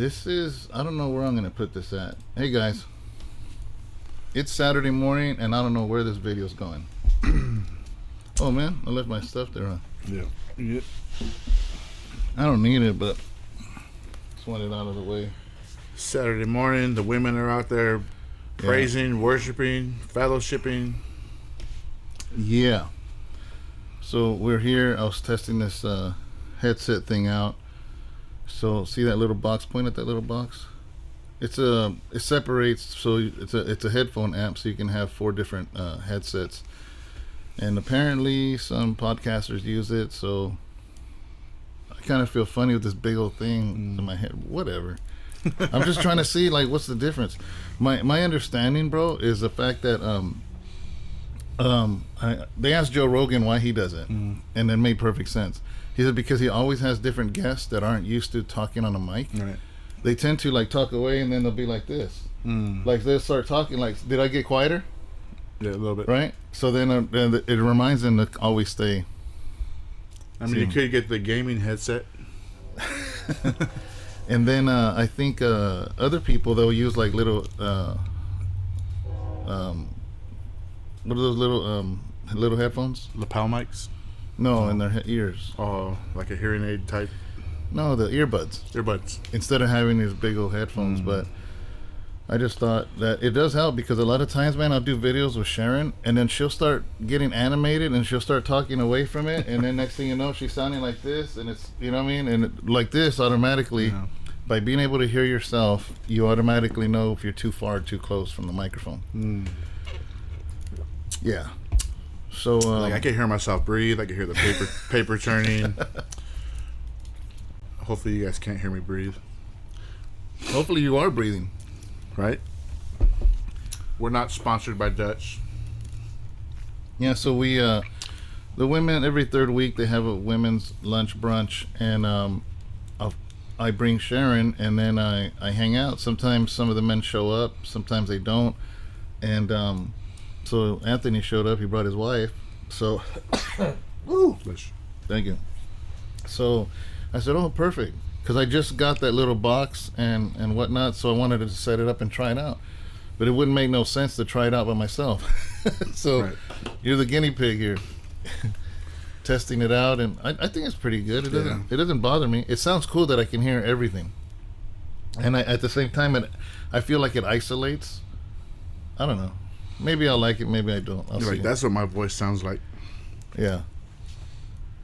This is, I don't know where I'm going to put this at. Hey guys, it's Saturday morning and I don't know where this video's going. Oh man, I left my stuff there, huh? Yeah. Yep. I don't need it, but just want it out of the way. Saturday morning, the women are out there praising, worshiping, fellowshipping. Yeah. So we're here. I was testing this headset thing out. So see that little box? Point at that little box. It separates, so it's a headphone amp, so you can have 4 different headsets. And apparently some podcasters use it, so I kind of feel funny with this big old thing in my head. Whatever. I'm just trying to see, like, what's the difference. My understanding, bro, is the fact that they asked Joe Rogan why he does it, and it made perfect sense. He said because he always has different guests that aren't used to talking on a mic. Right. They tend to like talk away, and then they'll be like this, like they'll start talking. Like, did I get quieter? Yeah, a little bit. Right. So then it reminds them to always stay. I mean, you could get the gaming headset. And then I think other people, they'll use like little what are those little headphones? Lapel mics? No, in their ears. Oh, like a hearing aid type? No, the earbuds. Earbuds. Instead of having these big old headphones. But I just thought that it does help, because a lot of times, man, I'll do videos with Sharon, and then she'll start getting animated, and she'll start talking away from it, and then next thing you know, she's sounding like this, and it's, you know what I mean? And like this, automatically, by being able to hear yourself, you automatically know if you're too far or too close from the microphone. Yeah. So like I can hear myself breathe. I can hear the paper turning. Hopefully you guys can't hear me breathe. Hopefully you are breathing. Right? We're not sponsored by Dutch. Yeah, so we the women, every third week they have a women's lunch brunch, and I bring Sharon, and then I hang out. Sometimes some of the men show up, sometimes they don't. And so Anthony showed up. He brought his wife. So, woo, thank you. So I said, "Oh, perfect," because I just got that little box and whatnot. So I wanted to set it up and try it out, but it wouldn't make no sense to try it out by myself. So you're the guinea pig here, testing it out, and I think it's pretty good. It doesn't bother me. It sounds cool that I can hear everything, and at the same time, I feel like it isolates. I don't know. Maybe I'll like it, maybe I don't. I'll see. That's what my voice sounds like. Yeah.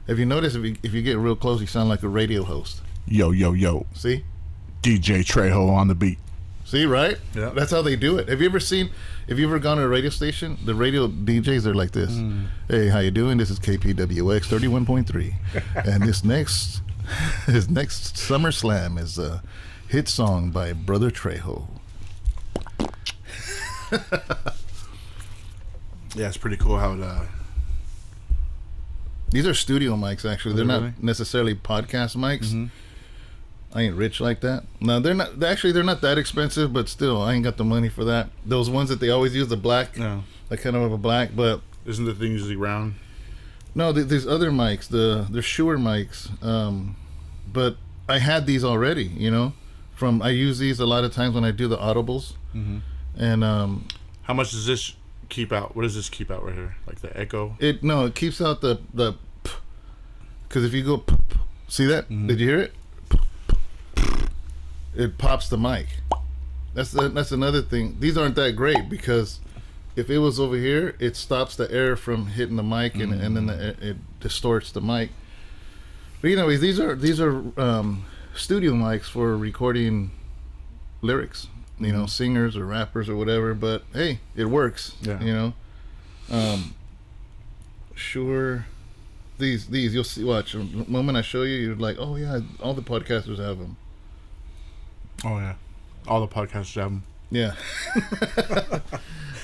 Have you noticed if you get real close, you sound like a radio host? Yo, yo, yo. See? DJ Trejo on the beat. See, right? Yeah. That's how they do it. Have you ever gone to a radio station? The radio DJs are like this. Hey, how you doing? This is KPWX 31.3. And this next SummerSlam is a hit song by Brother Trejo. Yeah, it's pretty cool how it these are studio mics, actually. They're not necessarily podcast mics. I ain't rich like that. No, they're not. Actually, they're not that expensive, but still, I ain't got the money for that. Those ones that they always use, the black, like kind of a black, but isn't the thing usually round? No, these other mics, they're Shure mics. But I had these already, you know. I use these a lot of times when I do the audibles. And how much does this keep out? What does this keep out right here? Like the echo? It keeps out the because if you go see that? Did you hear it? It pops the mic. That's another thing. These aren't that great, because if it was over here, it stops the air from hitting the mic, and then it distorts the mic. But anyways, these are studio mics for recording lyrics. You know, singers or rappers or whatever, but hey, it works. Yeah. You know, Sure. These you'll see. Watch. The moment I show you, you're like, oh yeah, all the podcasters have them. Oh yeah, all the podcasters have them. Yeah.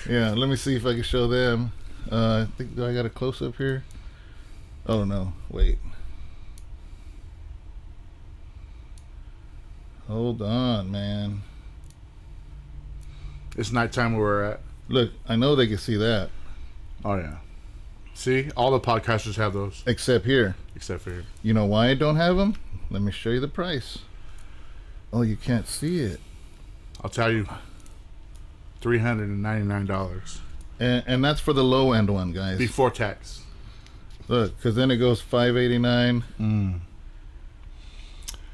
Yeah. Let me see if I can show them. I think, do I got a close up here? Oh no! Wait. Hold on, man. It's nighttime where we're at. Look, I know they can see that. Oh yeah. See, all the podcasters have those. Except here. Except for here. You know why I don't have them? Let me show you the price. Oh, you can't see it. I'll tell you, $399 And that's for the low end one, guys. before tax. Look, because then it goes $589.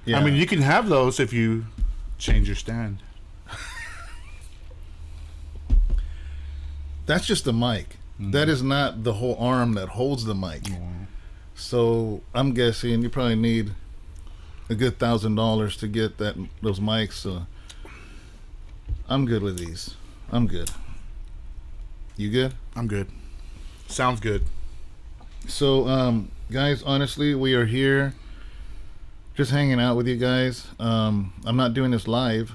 Yeah. I mean, you can have those if you change your stand. That's just the mic. That is not the whole arm that holds the mic. So I'm guessing you probably need a good $1,000 to get those mics. So I'm good with these. I'm good. You good? I'm good. Sounds good. So, guys, honestly, we are here just hanging out with you guys. I'm not doing this live,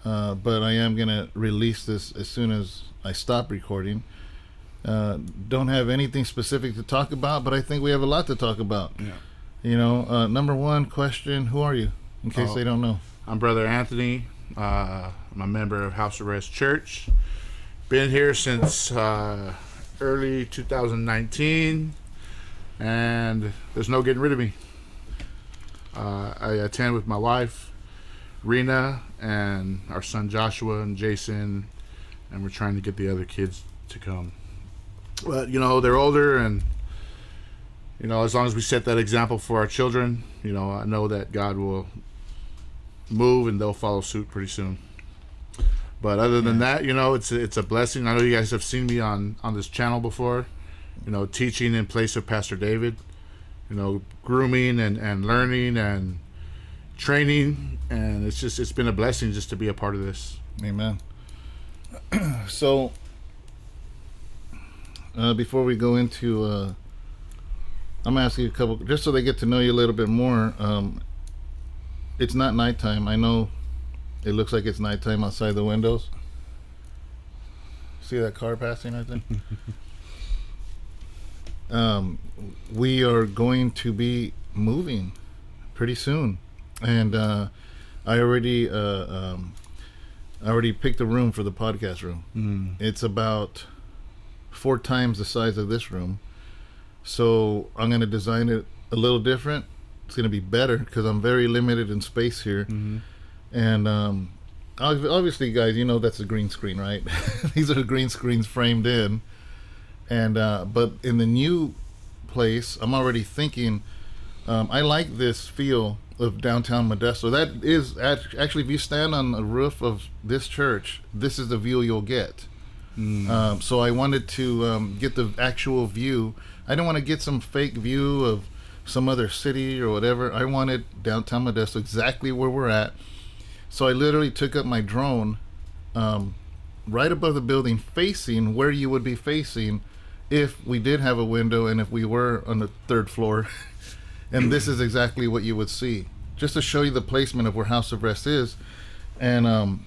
but I am going to release this as soon as I stop recording. Don't have anything specific to talk about, but I think we have a lot to talk about. Yeah. You know, number one question, who are you? In case they don't know. I'm Brother Anthony. I'm a member of House Arrest Church. Been here since early 2019, and there's no getting rid of me. I attend with my wife, Rena, and our son Joshua and Jason, and we're trying to get the other kids to come. But, you know, they're older, and, you know, as long as we set that example for our children, you know, I know that God will move and they'll follow suit pretty soon. But other than that, you know, it's a blessing. I know you guys have seen me on this channel before, you know, teaching in place of Pastor David, you know, grooming and learning and training, and it's been a blessing just to be a part of this. Amen. So, before we go into, I'm asking you a couple, just so they get to know you a little bit more. It's not nighttime. I know it looks like it's nighttime outside the windows. See that car passing right there? We are going to be moving pretty soon, and I already picked a room for the podcast room. It's about 4 times the size of this room, so I'm going to design it a little different. It's going to be better because I'm very limited in space here. And obviously, guys, you know that's a green screen, right? These are green screens framed in. And but in the new place, I'm already thinking, I like this feel of downtown Modesto. That is actually, if you stand on the roof of this church, this is the view you'll get. So I wanted to get the actual view. I don't want to get some fake view of some other city or whatever. I wanted downtown Modesto, exactly where we're at. So I literally took up my drone right above the building, facing where you would be facing if we did have a window and if we were on the 3rd floor. And this is exactly what you would see, just to show you the placement of where House of Rest is. And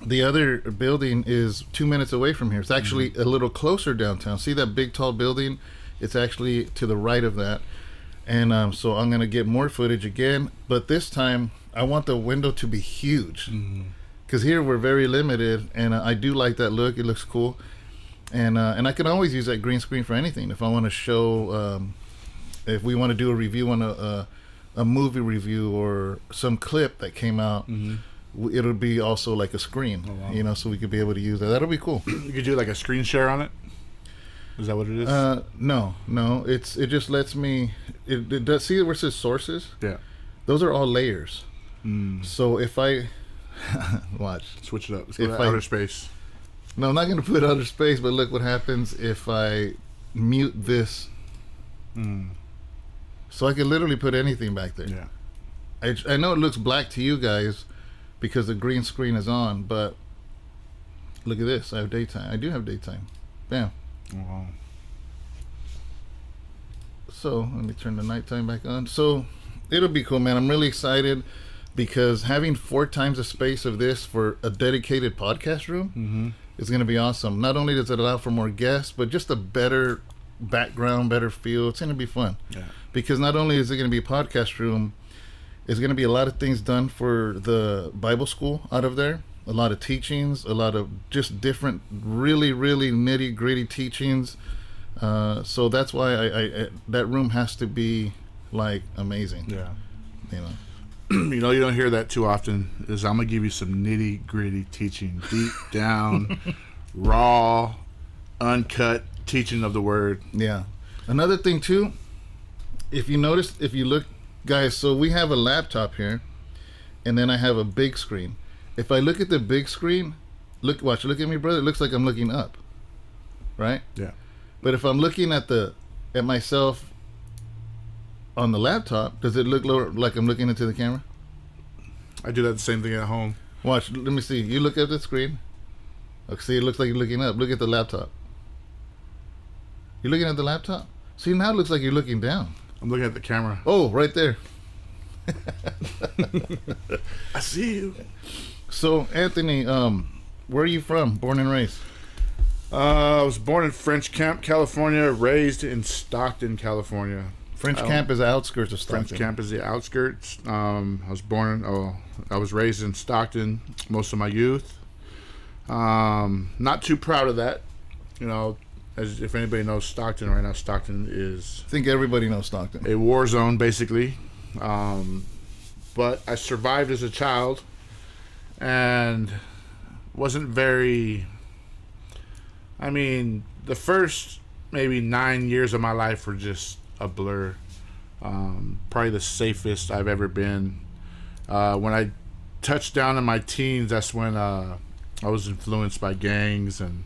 the other building is 2 minutes away from here. It's actually a little closer downtown. See that big tall building? It's actually to the right of that. And so I'm going to get more footage again, but this time I want the window to be huge, because here we're very limited, and I do like that look. It looks cool, and I can always use that green screen for anything. If I want to show, if we want to do a review on a movie review or some clip that came out, it'll be also like a screen, you know, so we could be able to use that. That'll be cool. You could do like a screen share on it. Is that what it is? No. It just lets me. It does. See where it says sources? Yeah. Those are all layers. So if I watch, Switch it up. Let's go to outer space. No, I'm not going to put outer space. But look what happens if I mute this. So I can literally put anything back there. Yeah. I know it looks black to you guys because the green screen is on, but look at this. I have daytime. I do have daytime. Bam. Wow. So let me turn the nighttime back on. So it'll be cool, man. I'm really excited because having 4 times the space of this for a dedicated podcast room is going to be awesome. Not only does it allow for more guests, but just a better background, better feel. It's going to be fun. Yeah. Because not only is it going to be a podcast room, there's going to be a lot of things done for the Bible school out of there. A lot of teachings, a lot of just different, really, really nitty gritty teachings. So that's why I that room has to be like amazing. Yeah. You you know, you don't hear that too often, is I'm going to give you some nitty gritty teaching, deep down, raw, uncut teaching of the word. Yeah. Another thing too, if you notice, if you look, guys, so we have a laptop here, and then I have a big screen. If I look at the big screen, look at me, brother. It looks like I'm looking up, right? Yeah. But if I'm looking at myself on the laptop, does it look like I'm looking into the camera? I do that the same thing at home. Watch. Let me see. You look at the screen. Okay, see, it looks like you're looking up. Look at the laptop. You're looking at the laptop? See, now it looks like you're looking down. I'm looking at the camera. Oh, right there. I see you. So, Anthony, where are you from? Born and raised? I was born in French Camp, California, raised in Stockton, California. French Camp is the outskirts of Stockton. French Camp is the outskirts. I was raised in Stockton most of my youth. Not too proud of that. You know, as if anybody knows Stockton right now, Stockton is... I think everybody knows Stockton. A war zone, basically. But I survived as a child and wasn't very... I mean, the first maybe 9 years of my life were just a blur. Probably the safest I've ever been. When I touched down in my teens, that's when I was influenced by gangs and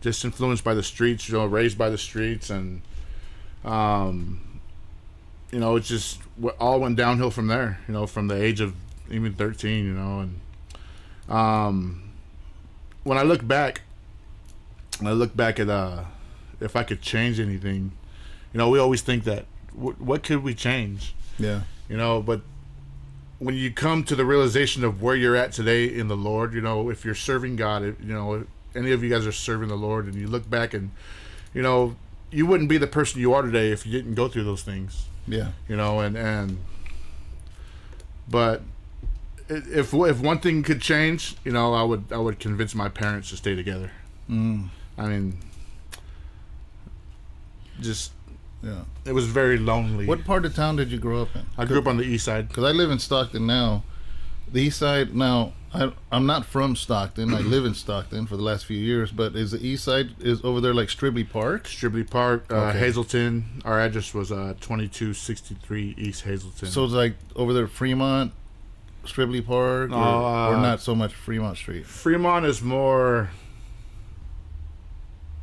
just influenced by the streets, you know, raised by the streets. And, you know, it just all went downhill from there, you know, from the age of even 13, you know. And when I look back at if I could change anything, you know, we always think that what could we change? Yeah. You know, but when you come to the realization of where you're at today in the Lord, you know, if you're serving God, you know, if any of you guys are serving the Lord, and you look back and, you know, you wouldn't be the person you are today if you didn't go through those things. Yeah. You know, but if one thing could change, you know, I would convince my parents to stay together. I mean, just... Yeah. It was very lonely. What part of town did you grow up in? I grew up on the east side. Because I live in Stockton now. The east side, now, I'm not from Stockton. I live in Stockton for the last few years. But is the east side is over there like Stribley Park? Stribley Park, Okay. Hazleton. Our address was 2263 East Hazleton. So it's like over there Fremont, Stribley Park, or not so much Fremont Street? Fremont is more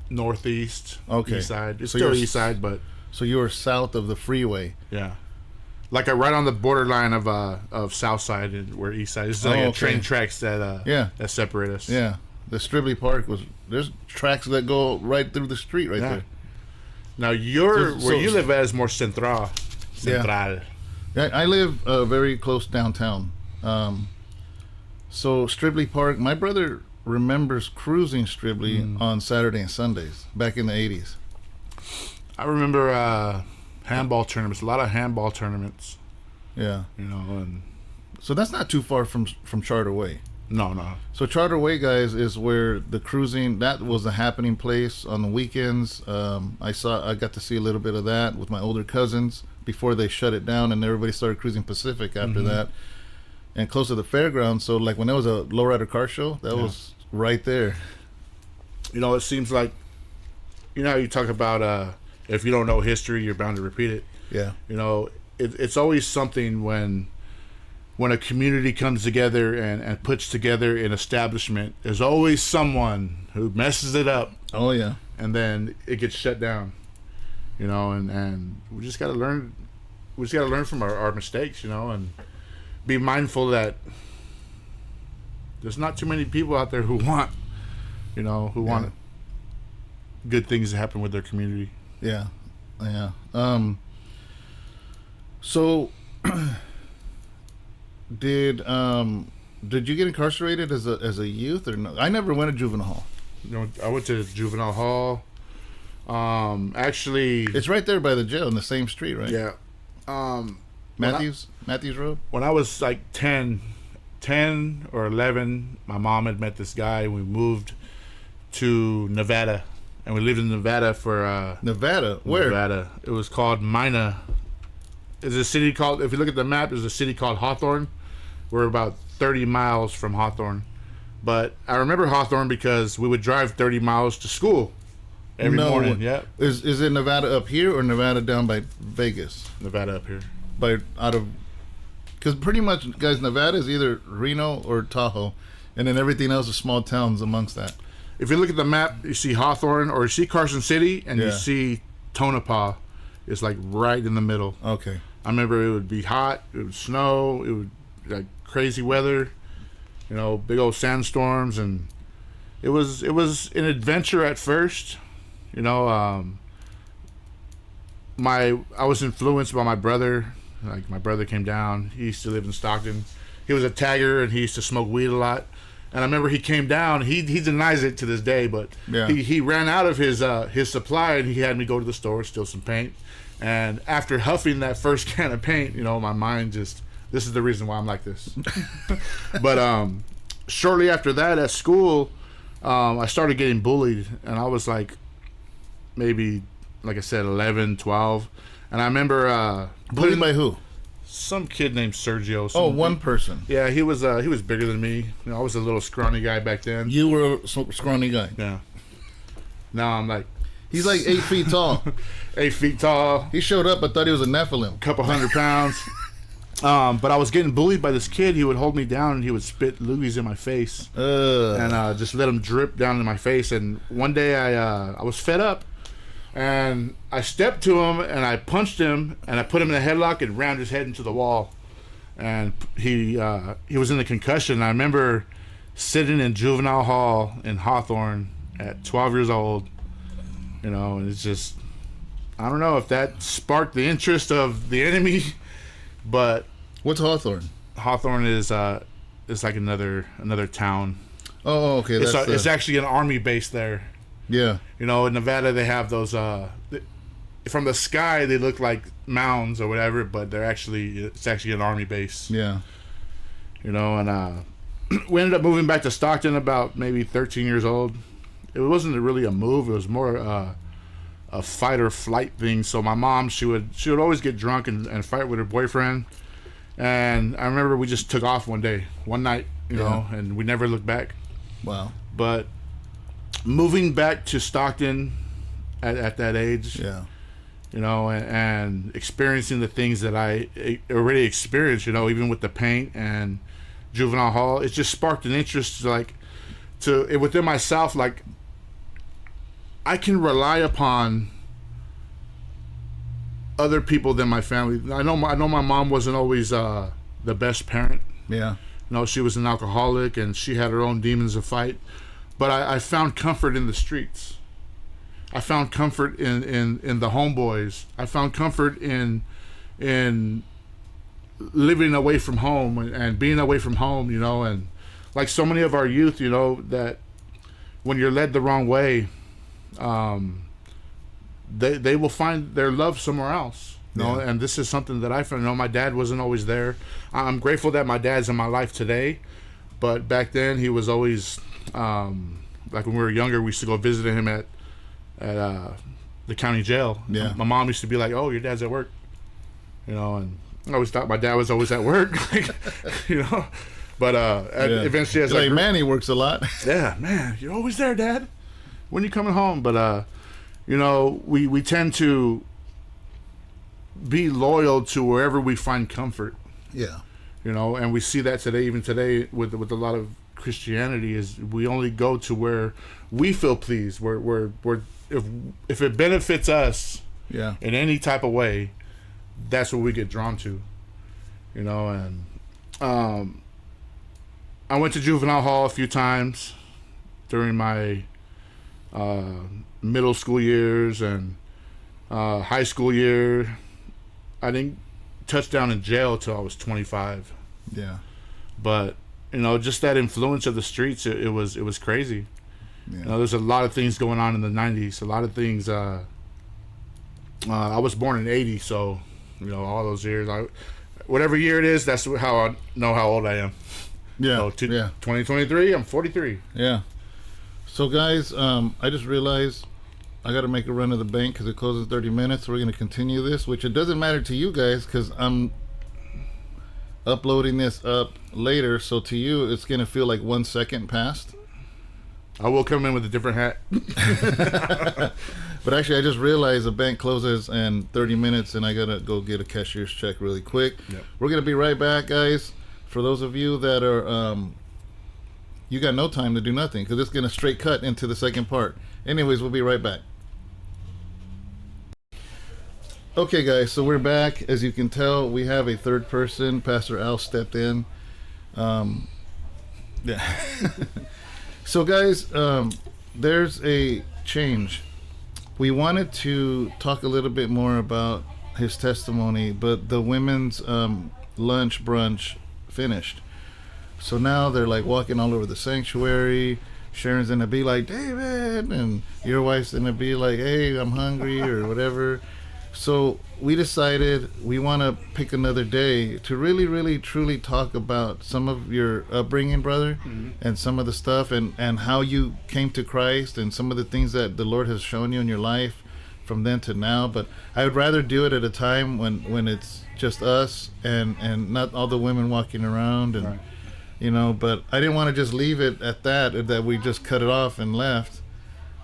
northeast, Okay. east side. It's So still you're east side, but... So you were south of the freeway. Yeah. Like right on the borderline of South Side and where East Side. This is like Oh, a okay. train tracks that separate us. Yeah. The Stribley Park there's tracks that go right through the street right there. Now where you live at is more central. Yeah, I live very close downtown. So Stribley Park, my brother remembers cruising Stribley on Saturday and Sundays back in the 80s. I remember handball tournaments, a lot of handball tournaments. Yeah. You know, and so that's not too far from Charter Way. No. So Charter Way, guys, is where the cruising, that was the happening place on the weekends. I got to see a little bit of that with my older cousins before they shut it down, and everybody started cruising Pacific after that. And close to the fairgrounds, so like when there was a lowrider car show, that was right there. You know, it seems like, you know how you talk about if you don't know history, you're bound to repeat it. Yeah. You know, it's always something when a community comes together and puts together an establishment, there's always someone who messes it up. Oh, yeah. And then it gets shut down. You know, and we just got to learn. We just got to learn from our mistakes, you know, and be mindful that there's not too many people out there who want good things to happen with their community. Yeah. So did you get incarcerated as a youth or no? I never went to juvenile hall. You know, I went to juvenile hall. Actually, it's right there by the jail in the same street, right? Yeah. Matthews Road. When I was like 10 or 11, my mom had met this guy. We moved to Nevada, and we lived in Nevada for Nevada. Where? Nevada. It was called Mina. is a city called, if you look at the map, there's a city called Hawthorne. We're about 30 miles from Hawthorne. But I remember Hawthorne because we would drive 30 miles to school every morning. Yeah. Is it Nevada up here or Nevada down by Vegas? Nevada up here. Because pretty much, guys, Nevada is either Reno or Tahoe, and then everything else is small towns amongst that. If you look at the map, you see Hawthorne or you see Carson City, and you see Tonopah. It's like right in the middle. Okay. I remember it would be hot, it would snow, it would like crazy weather, you know, big old sandstorms, and it was an adventure at first, you know. I was influenced by my brother. Like, my brother came down. He used to live in Stockton. He was a tagger, and he used to smoke weed a lot. And I remember he came down. He denies it to this day, but he ran out of his supply, and he had me go to the store, steal some paint. And after huffing that first can of paint, you know, my mind just, this is the reason why I'm like this. But shortly after that, at school, I started getting bullied, and I was like, maybe, like I said, 11, 12. And I remember bullied by who? Some kid named Sergio. One person. Yeah, he was bigger than me. You know, I was a little scrawny guy back then. You were a scrawny guy. Yeah. Now I'm like, he's like 8 feet tall. 8 feet tall. He showed up. I thought he was a Nephilim. Couple 100 pounds. But I was getting bullied by this kid. He would hold me down and he would spit loogies in my face, and just let them drip down in my face. And one day I was fed up. And I stepped to him and I punched him and I put him in a headlock and rammed his head into the wall. And he was in a concussion. I remember sitting in juvenile hall in Hawthorne at 12 years old. You know, and it's just, I don't know if that sparked the interest of the enemy, but what's Hawthorne? Hawthorne is like another town. Oh, okay. It's actually an army base there. Yeah. You know, in Nevada they have those from the sky they look like mounds or whatever, but it's actually an army base. Yeah. You know, and we ended up moving back to Stockton about maybe 13 years old. It wasn't really a move, it was more a fight or flight thing. So my mom, she would always get drunk and fight with her boyfriend. And I remember we just took off one night, you know, and we never looked back. Wow. But moving back to Stockton at that age, you know, and experiencing the things that I already experienced, you know, even with the paint and juvenile hall, it just sparked an interest, like, within myself, like, I can rely upon other people than my family. I know my mom wasn't always the best parent. Yeah. You know, she was an alcoholic and she had her own demons to fight. But I found comfort in the streets. I found comfort in the homeboys. I found comfort in living away from home and being away from home, you know, and like so many of our youth, you know, that when you're led the wrong way, they will find their love somewhere else. You know, and this is something that I found. You know, my dad wasn't always there. I'm grateful that my dad's in my life today, but back then he was always, like when we were younger, we used to go visit him at the county jail. Yeah. My mom used to be like, "Oh, your dad's at work," you know, and I always thought my dad was always at work, like, you know. But eventually, as like, man, he works a lot. Yeah, man, you're always there, Dad. When you coming home? But you know, we tend to be loyal to wherever we find comfort. Yeah. You know, and we see that today, even today, with a lot of Christianity, is we only go to where we feel pleased, where if it benefits us, in any type of way, that's what we get drawn to. You know, and I went to juvenile hall a few times during my middle school years and high school year. I didn't touch down in jail till I was 25. Yeah. But, you know, just that influence of the streets, it was crazy. Yeah. You know, there's a lot of things going on in the 90s. A lot of things. I was born in 80, so, you know, all those years. Whatever year it is, that's how I know how old I am. Yeah. So 2023, I'm 43. Yeah. So, guys, I just realized I got to make a run to the bank because it closes in 30 minutes. We're going to continue this, which it doesn't matter to you guys because I'm uploading this up later. So to you, it's going to feel like 1 second passed. I will come in with a different hat. But actually, I just realized the bank closes in 30 minutes and I got to go get a cashier's check really quick. Yep. We're going to be right back, guys. For those of you that are, you got no time to do nothing because it's going to straight cut into the second part. Anyways, we'll be right back. Okay, guys, so we're back. As you can tell, we have a third person. Pastor Al stepped in. Yeah. So, guys, there's a change. We wanted to talk a little bit more about his testimony, but the women's lunch brunch finished. So now they're like walking all over the sanctuary. Sharon's gonna be like, David, and your wife's gonna be like, hey, I'm hungry or whatever. So we decided we want to pick another day to really, really, truly talk about some of your upbringing, brother, and some of the stuff and how you came to Christ and some of the things that the Lord has shown you in your life from then to now. But I would rather do it at a time when it's just us and not all the women walking around and, you know, but I didn't want to just leave it at that we just cut it off and left,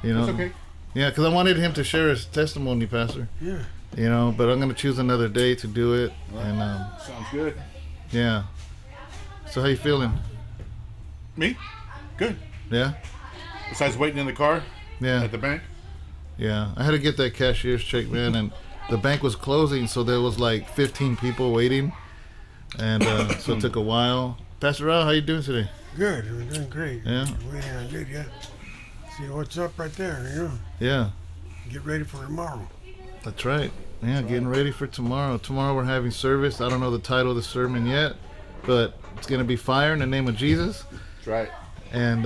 you know. That's okay. Yeah, because I wanted him to share his testimony, Pastor. Yeah. You know, but I'm gonna choose another day to do it. And Sounds good. yeah. So how you feeling? Me? Good. Yeah, Besides waiting in the car yeah, at the bank. yeah. I had to get that cashier's check, man, and the bank was closing, so there was like 15 people waiting, and so it took a while. Pastor Al, how you doing today? Good. We're doing great. Yeah. We're waiting on you. Yeah. See what's up right there. You know. Yeah, Get ready for tomorrow. that's right. Yeah, getting ready for tomorrow. Tomorrow we're having service. I don't know the title of the sermon yet, but it's gonna be fire in the name of Jesus. That's right. And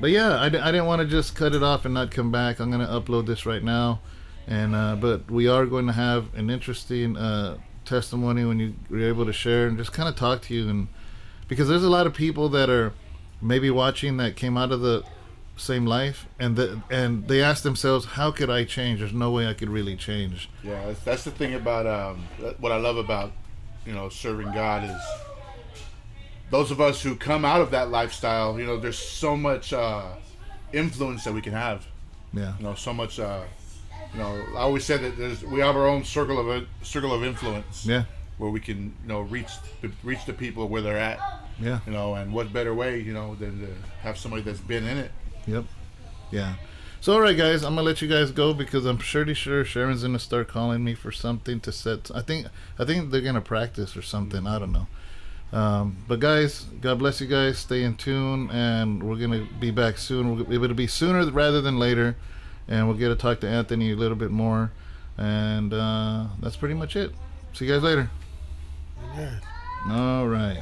but yeah, I didn't want to just cut it off and not come back. I'm gonna upload this right now, and but we are going to have an interesting testimony when you're able to share and just kind of talk to you, and because there's a lot of people that are maybe watching that came out of the same life and they ask themselves, how could I change? There's no way I could really change. Yeah, that's the thing about what I love about, you know, serving God is those of us who come out of that lifestyle, you know, there's so much influence that we can have. Yeah, You know, so much. You know, I always said that we have our own circle of influence. yeah, Where we can, you know, reach the people where they're at. yeah, You know, and what better way, you know, than to have somebody that's been in it. yep, yeah. So all right, guys, I'm gonna let you guys go because I'm pretty sure Sharon's gonna start calling me for something to set. I think they're gonna practice or something. I don't know. But guys, God bless you guys. Stay in tune, and we're gonna be back soon. It'll be sooner rather than later, and we'll get to talk to Anthony a little bit more. And that's pretty much it. See you guys later. Yeah. All right.